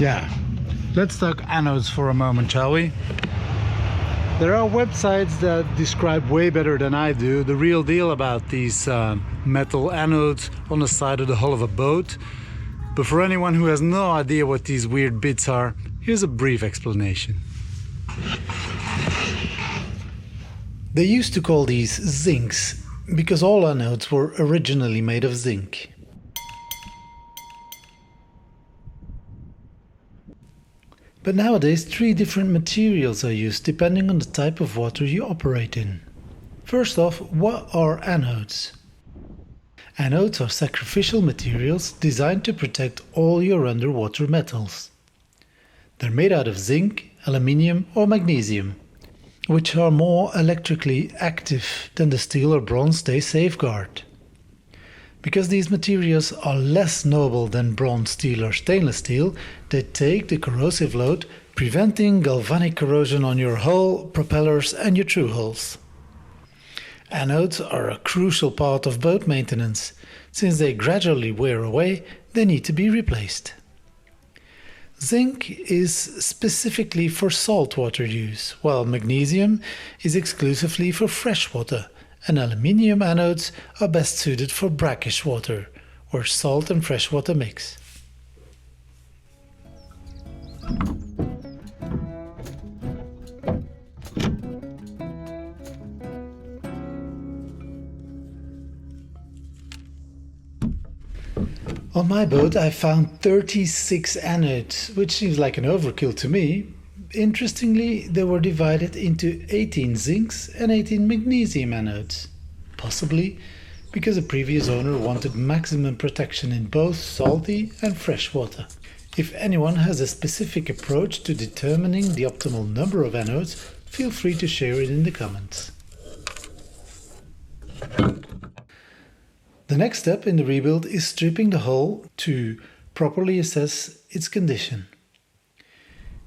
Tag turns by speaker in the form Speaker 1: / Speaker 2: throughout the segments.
Speaker 1: Yeah, let's talk anodes for a moment, shall we? There are websites that describe way better than I do the real deal about these metal anodes on the side of the hull of a boat. But for anyone who has no idea what these weird bits are, here's a brief explanation. They used to call these zincs because all anodes were originally made of zinc. But nowadays 3 different materials are used depending on the type of water you operate in. First off, what are anodes? Anodes are sacrificial materials designed to protect all your underwater metals. They're made out of zinc, aluminium or magnesium, which are more electrically active than the steel or bronze they safeguard. Because these materials are less noble than bronze, steel or stainless steel, they take the corrosive load, preventing galvanic corrosion on your hull, propellers and your true hulls. Anodes are a crucial part of boat maintenance. Since they gradually wear away, they need to be replaced. Zinc is specifically for saltwater use, while magnesium is exclusively for freshwater, and aluminium anodes are best suited for brackish water, where salt and freshwater mix. On my boat I found 36 anodes, which seems like an overkill to me. Interestingly, they were divided into 18 zincs and 18 magnesium anodes, possibly because the previous owner wanted maximum protection in both salty and fresh water. If anyone has a specific approach to determining the optimal number of anodes, feel free to share it in the comments. The next step in the rebuild is stripping the hull to properly assess its condition.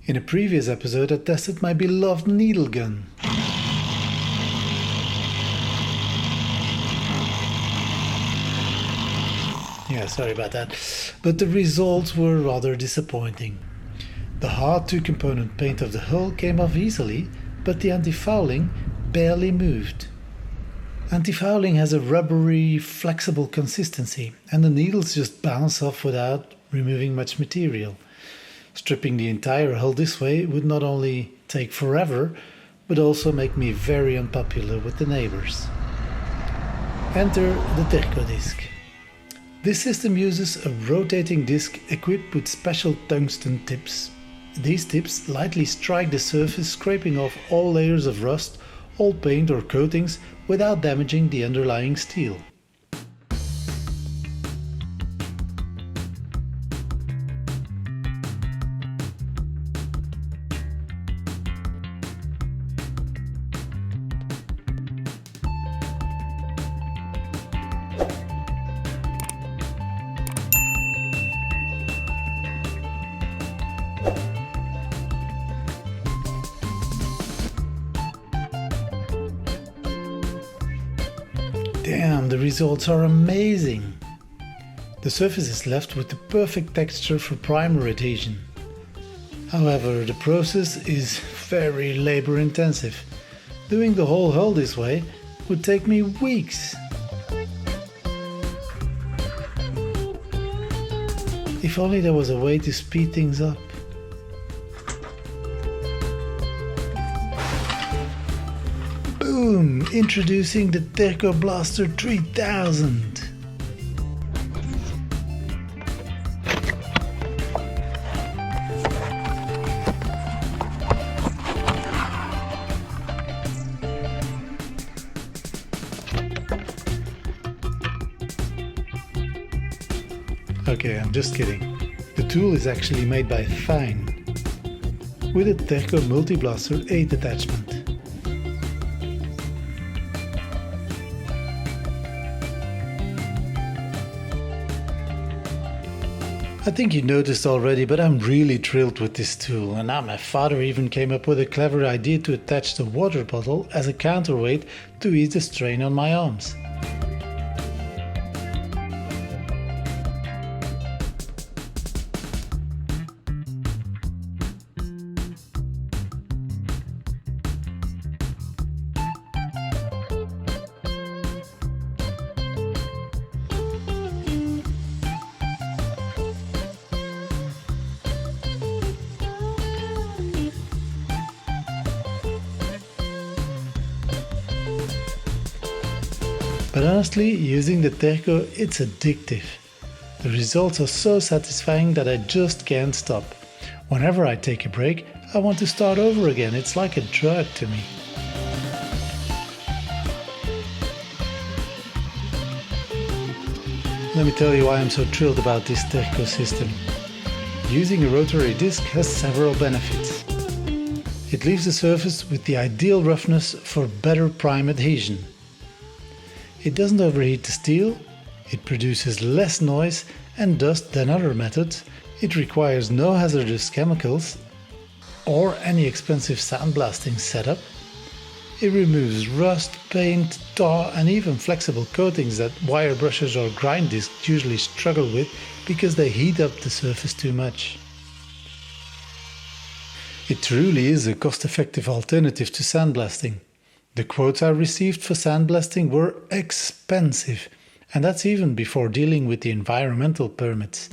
Speaker 1: In a previous episode I tested my beloved needle gun. Yeah, sorry about that. But the results were rather disappointing. The hard 2-component paint of the hull came off easily, but the antifouling barely moved. Antifouling has a rubbery, flexible consistency, and the needles just bounce off without removing much material. Stripping the entire hull this way would not only take forever, but also make me very unpopular with the neighbors. Enter the Tercoo disc. This system uses a rotating disc equipped with special tungsten tips. These tips lightly strike the surface, scraping off all layers of rust, old paint or coatings without damaging the underlying steel. Damn, the results are amazing! The surface is left with the perfect texture for primer adhesion. However, the process is very labor intensive. Doing the whole hull this way would take me weeks. If only there was a way to speed things up. Boom! Introducing the Tercoo Blaster 3000. Okay, I'm just kidding. The tool is actually made by Fine with a Tercoo Multi-Blaster 8 attachment. I think you noticed already, but I'm really thrilled with this tool, and now my father even came up with a clever idea to attach the water bottle as a counterweight to ease the strain on my arms. But honestly, using the Tercoo, it's addictive. The results are so satisfying that I just can't stop. Whenever I take a break, I want to start over again. It's like a drug to me. Let me tell you why I'm so thrilled about this Tercoo system. Using a rotary disc has several benefits. It leaves the surface with the ideal roughness for better prime adhesion. It doesn't overheat the steel, it produces less noise and dust than other methods, it requires no hazardous chemicals or any expensive sandblasting setup. It removes rust, paint, tar and even flexible coatings that wire brushes or grind discs usually struggle with because they heat up the surface too much. It truly is a cost-effective alternative to sandblasting. The quotes I received for sandblasting were expensive, and that's even before dealing with the environmental permits.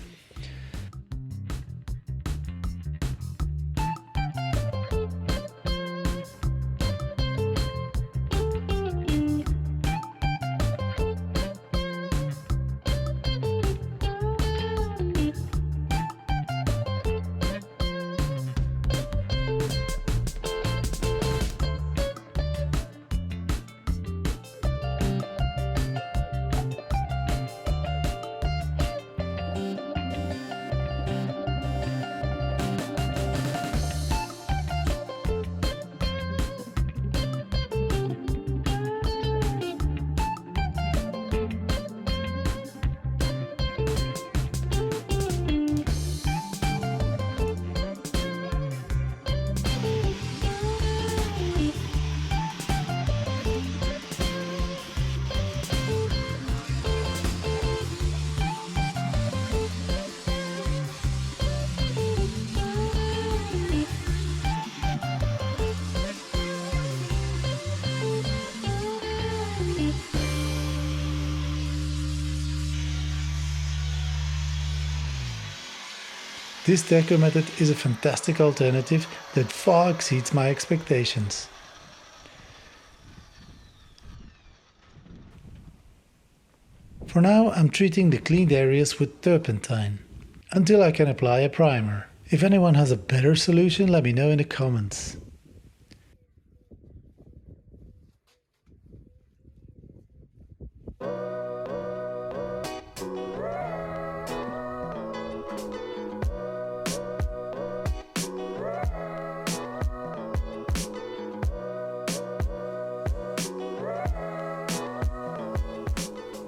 Speaker 1: This Tercoo method is a fantastic alternative that far exceeds my expectations. For now, I'm treating the cleaned areas with turpentine, until I can apply a primer. If anyone has a better solution, let me know in the comments.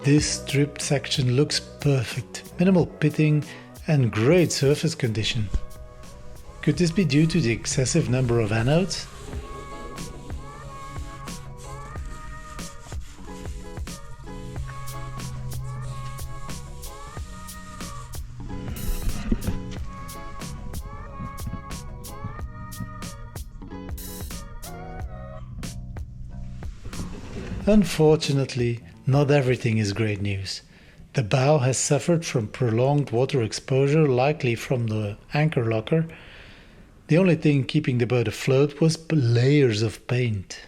Speaker 1: This stripped section looks perfect, minimal pitting and great surface condition. Could this be due to the excessive number of anodes? Unfortunately, not everything is great news. The bow has suffered from prolonged water exposure, likely from the anchor locker. The only thing keeping the boat afloat was layers of paint.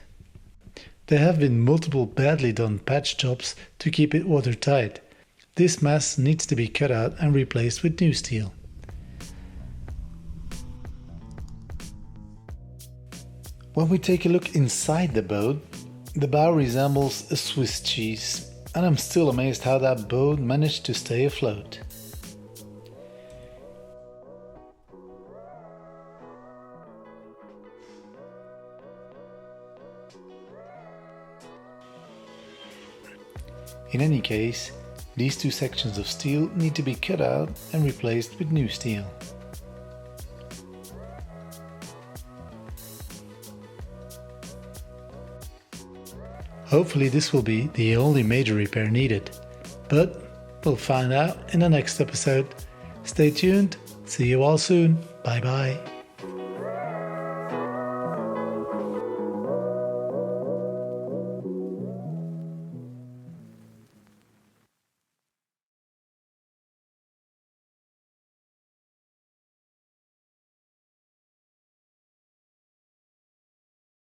Speaker 1: There have been multiple badly done patch jobs to keep it watertight. This mess needs to be cut out and replaced with new steel. When we take a look inside the boat, the bow resembles a Swiss cheese, and I'm still amazed how that boat managed to stay afloat. In any case, these two sections of steel need to be cut out and replaced with new steel. Hopefully this will be the only major repair needed, but we'll find out in the next episode. Stay tuned, see you all soon, bye bye.